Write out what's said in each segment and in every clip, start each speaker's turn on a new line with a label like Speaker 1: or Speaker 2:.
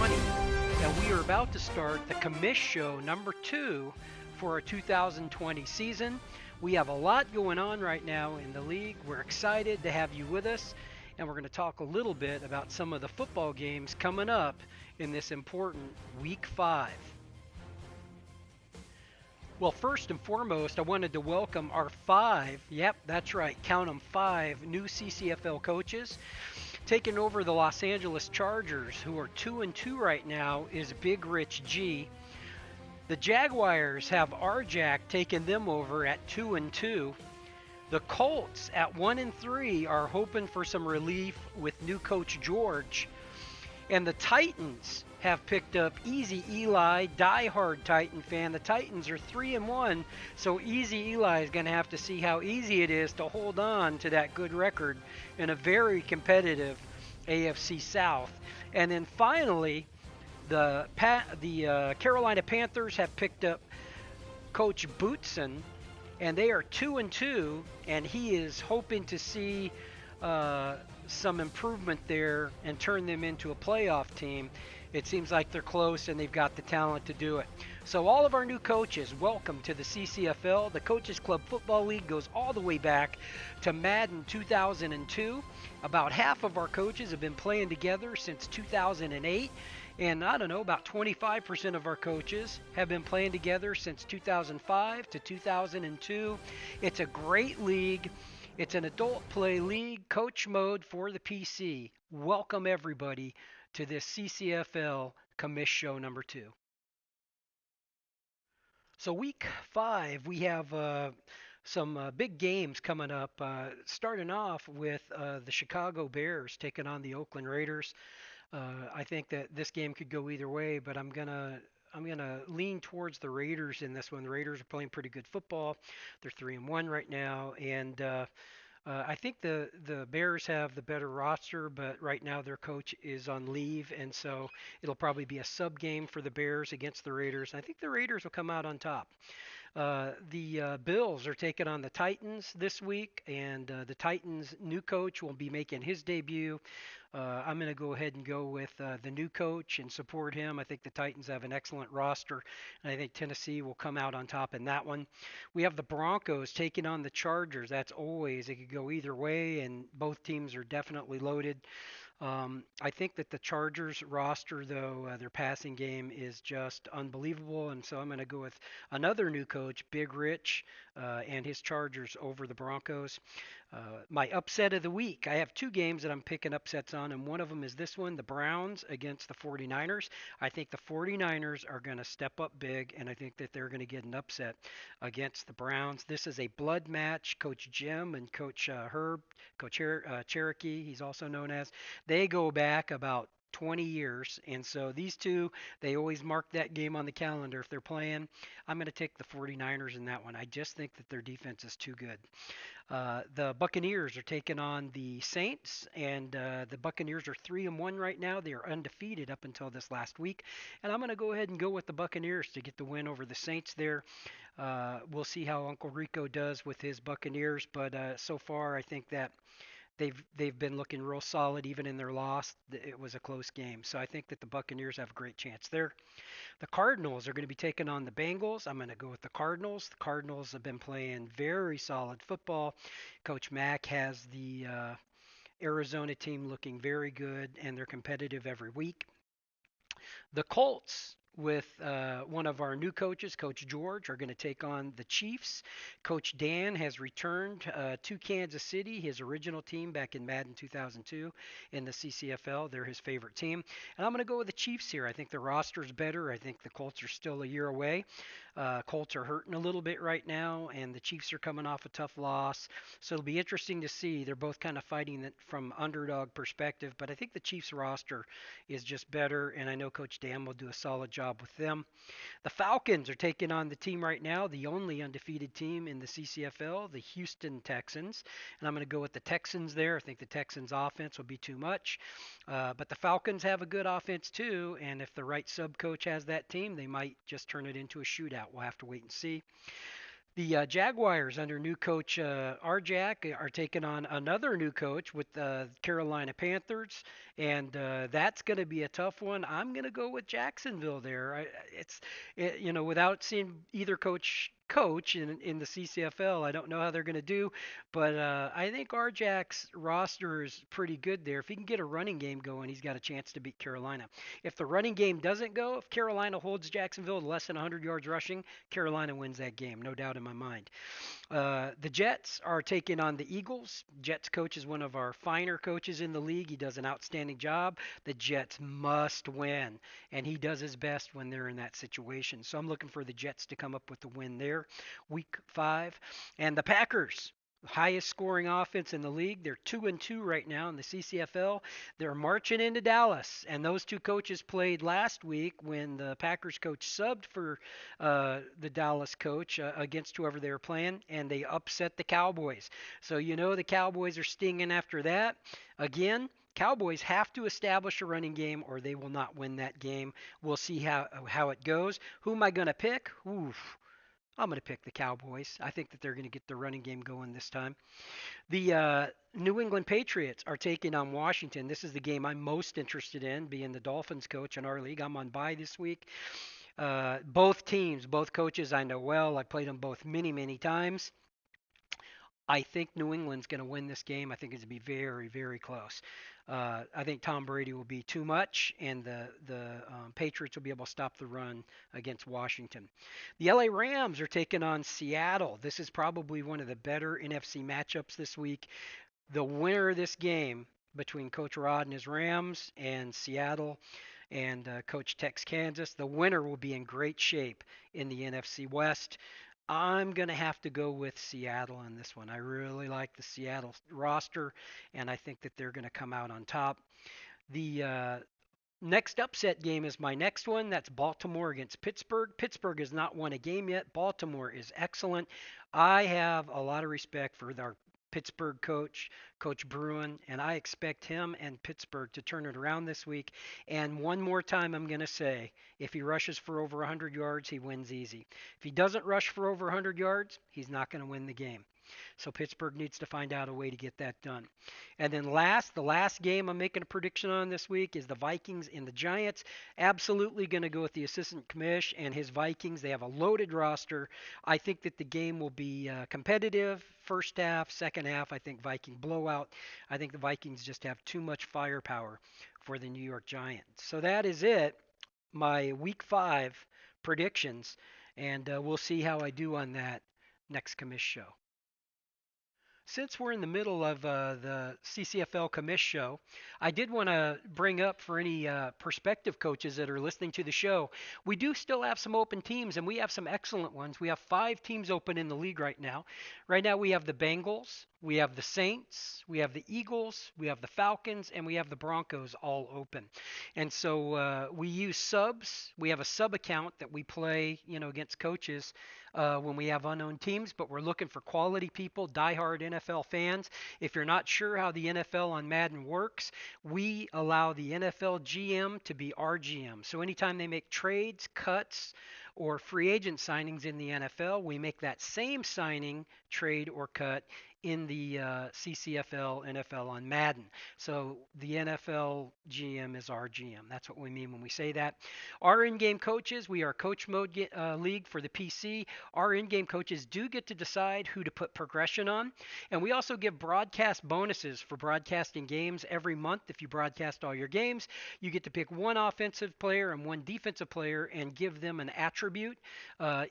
Speaker 1: 2020, and we are about to start the Commish show number 2 for our 2020 season. We have a lot going on right now in the league. We're excited to have you with us, and we're going to talk a little bit about some of the football games coming up in this important Week 5. Well, first and foremost, I wanted to welcome our 5, yep, that's right, count them 5 new CCFL coaches. Taking over the Los Angeles Chargers, who are 2-2 right now, is Big Rich G. The Jaguars have RJack taking them over at 2-2. The Colts at 1-3 are hoping for some relief with new coach George. And the Titans have picked up Easy Eli, diehard Titan fan. The Titans are 3-1, so Easy Eli is going to have to see how easy it is to hold on to that good record in a very competitive AFC South. And then finally, the Carolina Panthers have picked up Coach Bootson, and they are 2-2, and he is hoping to see some improvement there and turn them into a playoff team. It seems like they're close and they've got the talent to do it. So all of our new coaches, welcome to the CCFL. The Coaches Club Football League goes all the way back to Madden 2002. About half of our coaches have been playing together since 2008. And I don't know, about 25% of our coaches have been playing together since 2005 to 2002. It's a great league. It's an adult play league, coach mode for the PC. Welcome everybody to this CCFL Commish show number 2. So week 5, we have some big games coming up. Starting off with the Chicago Bears taking on the Oakland Raiders. I think that this game could go either way, but I'm gonna lean towards the Raiders in this one. The Raiders are playing pretty good football. They're 3-1 right now, and I think the Bears have the better roster, but right now their coach is on leave, and so it'll probably be a sub game for the Bears against the Raiders. I think the Raiders will come out on top. The Bills are taking on the Titans this week, and the Titans' new coach will be making his debut. I'm going to go ahead and go with the new coach and support him. I think the Titans have an excellent roster, and I think Tennessee will come out on top in that one. We have the Broncos taking on the Chargers. That's always, it could go either way, and both teams are definitely loaded. I think that the Chargers roster, though, their passing game is just unbelievable, and so I'm going to go with another new coach, Big Rich, and his Chargers over the Broncos. My upset of the week, I have 2 games that I'm picking upsets on, and one of them is this one, the Browns against the 49ers. I think the 49ers are going to step up big, and I think that they're going to get an upset against the Browns. This is a blood match. Coach Jim and Coach Herb, Coach Cherokee, he's also known as, they go back about 20 years, and so these two, they always mark that game on the calendar if they're playing. I'm going to take the 49ers in that one. I just think that their defense is too good. The Buccaneers are taking on the Saints, and the Buccaneers are 3-1 right now. They are undefeated up until this last week, and I'm going to go ahead and go with the Buccaneers to get the win over the Saints there. We'll see how Uncle Rico does with his Buccaneers, but so far I think that they've been looking real solid even in their loss. It was a close game, so I think that the Buccaneers have a great chance there. The Cardinals are going to be taking on the Bengals. I'm going to go with the Cardinals. The Cardinals have been playing very solid football. Coach Mack has the Arizona team looking very good, and they're competitive every week. The Colts, with one of our new coaches, Coach George, are going to take on the Chiefs. Coach Dan has returned to Kansas City, his original team back in Madden 2002 in the CCFL. They're his favorite team. And I'm going to go with the Chiefs here. I think the roster's better. I think the Colts are still a year away. Colts are hurting a little bit right now, and the Chiefs are coming off a tough loss. So it'll be interesting to see. They're both kind of fighting it from underdog perspective, but I think the Chiefs roster is just better, and I know Coach Dan will do a solid job with them. The Falcons are taking on the team right now, the only undefeated team in the CCFL, the Houston Texans, and I'm going to go with the Texans there. I think the Texans offense will be too much, but the Falcons have a good offense too, and if the right sub coach has that team, they might just turn it into a shootout. We'll have to wait and see. The Jaguars under new coach Arjack are taking on another new coach with the Carolina Panthers, and that's going to be a tough one. I'm going to go with Jacksonville there. Without seeing either coach in the CCFL, I don't know how they're going to do, but I think Arjack's roster is pretty good there. If he can get a running game going, he's got a chance to beat Carolina. If the running game doesn't go, if Carolina holds Jacksonville to less than 100 yards rushing, Carolina wins that game, no doubt in my mind. The Jets are taking on the Eagles. Jets coach is one of our finer coaches in the league. He does an outstanding job. The Jets must win, and he does his best when they're in that situation. So I'm looking for the Jets to come up with the win there. Week 5. And the Packers, highest scoring offense in the league. They're 2-2 right now in the CCFL. They're marching into Dallas, and those two coaches played last week when the Packers coach subbed for the Dallas coach against whoever they were playing, and they upset the Cowboys. So the Cowboys are stinging after that. Again, Cowboys have to establish a running game or they will not win that game. We'll see how it goes. Who am I going to pick? Oof. I'm going to pick the Cowboys. I think that they're going to get the running game going this time. The New England Patriots are taking on Washington. This is the game I'm most interested in, being the Dolphins coach in our league. I'm on bye this week. Both teams, both coaches I know well. I played them both many, many times. I think New England's going to win this game. I think it's going to be very, very close. I think Tom Brady will be too much, and the Patriots will be able to stop the run against Washington. The LA Rams are taking on Seattle. This is probably one of the better NFC matchups this week. The winner of this game between Coach Rod and his Rams and Seattle and Coach Tex Kansas, the winner will be in great shape in the NFC West. I'm going to have to go with Seattle on this one. I really like the Seattle roster, and I think that they're going to come out on top. The next upset game is my next one. That's Baltimore against Pittsburgh. Pittsburgh has not won a game yet. Baltimore is excellent. I have a lot of respect for our Pittsburgh coach, Coach Bruin, and I expect him and Pittsburgh to turn it around this week. And one more time, I'm going to say, if he rushes for over 100 yards, he wins easy. If he doesn't rush for over 100 yards, he's not going to win the game. So Pittsburgh needs to find out a way to get that done. And then the last game I'm making a prediction on this week is the Vikings and the Giants. Absolutely going to go with the assistant Commish and his Vikings. They have a loaded roster. I think that the game will be competitive. First half, second half, I think Viking blowout. I think the Vikings just have too much firepower for the New York Giants. So that is it. My week 5 predictions, and we'll see how I do on that next Commish show. Since we're in the middle of the CCFL Commish show, I did want to bring up for any prospective coaches that are listening to the show, we do still have some open teams, and we have some excellent ones. We have 5 teams open in the league right now. Right now, we have the Bengals, we have the Saints, we have the Eagles, we have the Falcons, and we have the Broncos all open. And so we use subs. We have a sub account that we play, against coaches when we have unknown teams, but we're looking for quality people, diehard NFL fans. If you're not sure how the NFL on Madden works, we allow the NFL GM to be our GM. So anytime they make trades, cuts, or free agent signings in the NFL, we make that same signing, trade, or cut in the CCFL, NFL on Madden. So the NFL GM is our GM. That's what we mean when we say that. Our in-game coaches, we are Coach Mode League for the PC. Our in-game coaches do get to decide who to put progression on. And we also give broadcast bonuses for broadcasting games every month. If you broadcast all your games, you get to pick one offensive player and one defensive player and give them an attribute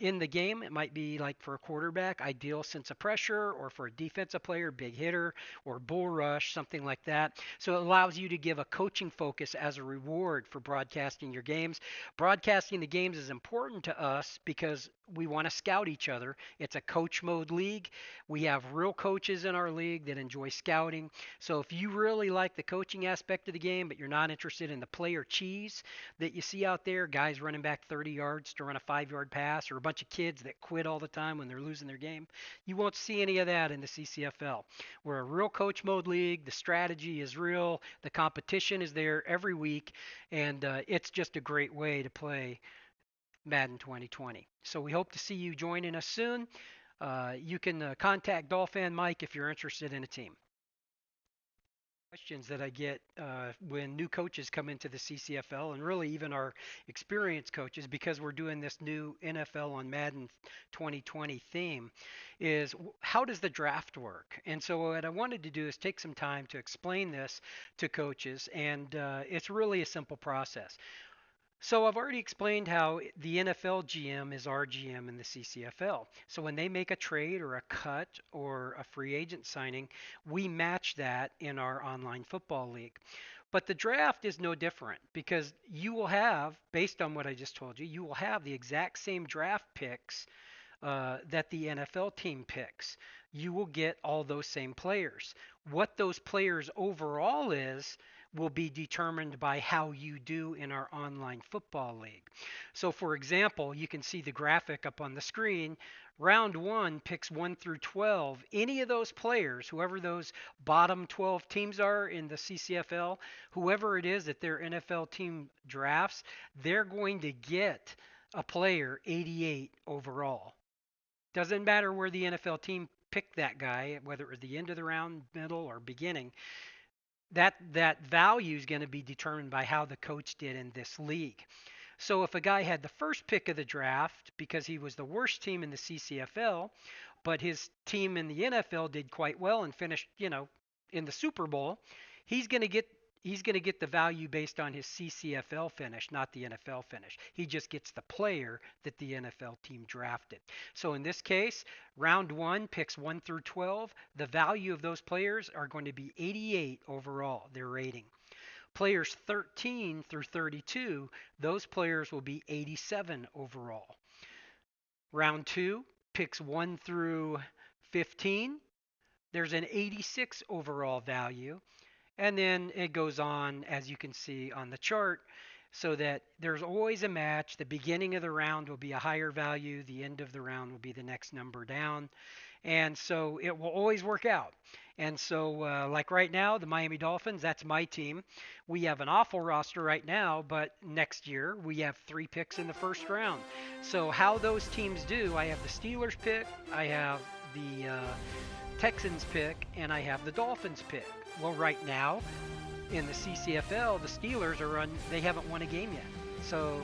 Speaker 1: in the game. It might be like for a quarterback, ideal sense of pressure, or for a defensive player, big hitter, or bull rush, something like that. So it allows you to give a coaching focus as a reward for broadcasting your games. Broadcasting the games is important to us because we want to scout each other. It's a coach mode league. We have real coaches in our league that enjoy scouting. So if you really like the coaching aspect of the game, but you're not interested in the player cheese that you see out there, guys running back 30 yards to run a 5-yard pass, or a bunch of kids that quit all the time when they're losing their game, you won't see any of that in the CCFL. We're a real coach mode league. The strategy is real. The competition is there every week, and it's just a great way to play Madden 2020. So we hope to see you joining us soon. You can contact Dolphin Mike if you're interested in a team. Questions that I get when new coaches come into the CCFL, and really even our experienced coaches, because we're doing this new NFL on Madden 2020 theme, is how does the draft work? And so what I wanted to do is take some time to explain this to coaches, and it's really a simple process. So I've already explained how the NFL GM is our GM in the CCFL. So when they make a trade or a cut or a free agent signing, we match that in our online football league. But the draft is no different because you will have, based on what I just told you, you will have the exact same draft picks that the NFL team picks. You will get all those same players. What those players overall is will be determined by how you do in our online football league. So, for example, you can see the graphic up on the screen. Round one, picks 1 through 12. Any of those players, whoever those bottom 12 teams are in the CCFL, whoever it is that their NFL team drafts, they're going to get a player 88 overall. Doesn't matter where the NFL team picked that guy, whether it was the end of the round, middle, or beginning. That value is going to be determined by how the coach did in this league. So if a guy had the first pick of the draft because he was the worst team in the CCFL, but his team in the NFL did quite well and finished, in the Super Bowl, he's going to get he's going to get the value based on his CCFL finish, not the NFL finish. He just gets the player that the NFL team drafted. So in this case, round 1, picks 1 through 12, the value of those players are going to be 88 overall, their rating. Players 13 through 32, those players will be 87 overall. Round 2, picks 1 through 15, there's an 86 overall value. And then it goes on, as you can see on the chart, so that there's always a match. The beginning of the round will be a higher value. The end of the round will be the next number down. And so it will always work out. And so, like right now, the Miami Dolphins, that's my team. We have an awful roster right now, but next year we have 3 picks in the first round. So how those teams do, I have the Steelers pick, I have the Texans pick, and I have the Dolphins pick. Well, right now in the CCFL, the Steelers they haven't won a game yet. So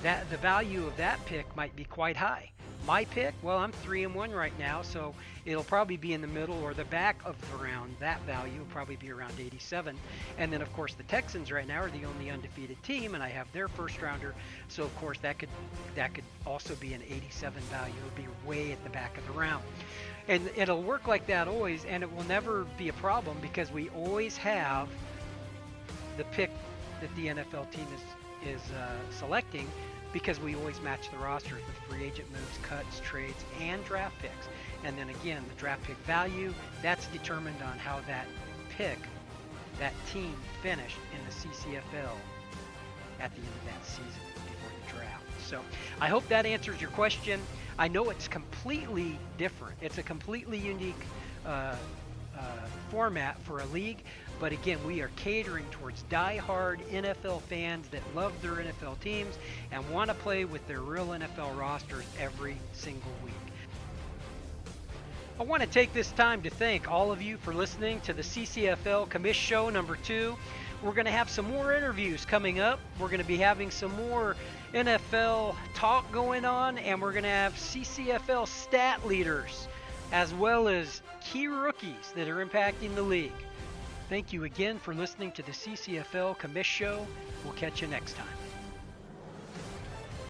Speaker 1: that the value of that pick might be quite high. My pick, well, I'm 3-1 right now, so it'll probably be in the middle or the back of the round. That value will probably be around 87. And then, of course, the Texans right now are the only undefeated team, and I have their first rounder. So, of course, that could also be an 87 value. It would be way at the back of the round. And it'll work like that always, and it will never be a problem because we always have the pick that the NFL team is selecting, because we always match the rosters with free agent moves, cuts, trades, and draft picks. And then again, the draft pick value, that's determined on how that team finished in the CCFL at the end of that season before the draft. So I hope that answers your question. I know it's completely different. It's a completely unique format for a league, but again, we are catering towards die-hard NFL fans that love their NFL teams and want to play with their real NFL rosters every single week. I want to take this time to thank all of you for listening to the CCFL Commish Show number 2. We're going to have some more interviews coming up. We're going to be having some more NFL talk going on, and we're going to have CCFL stat leaders as well as key rookies that are impacting the league. Thank you again for listening to the CCFL Commish Show. We'll catch you next time.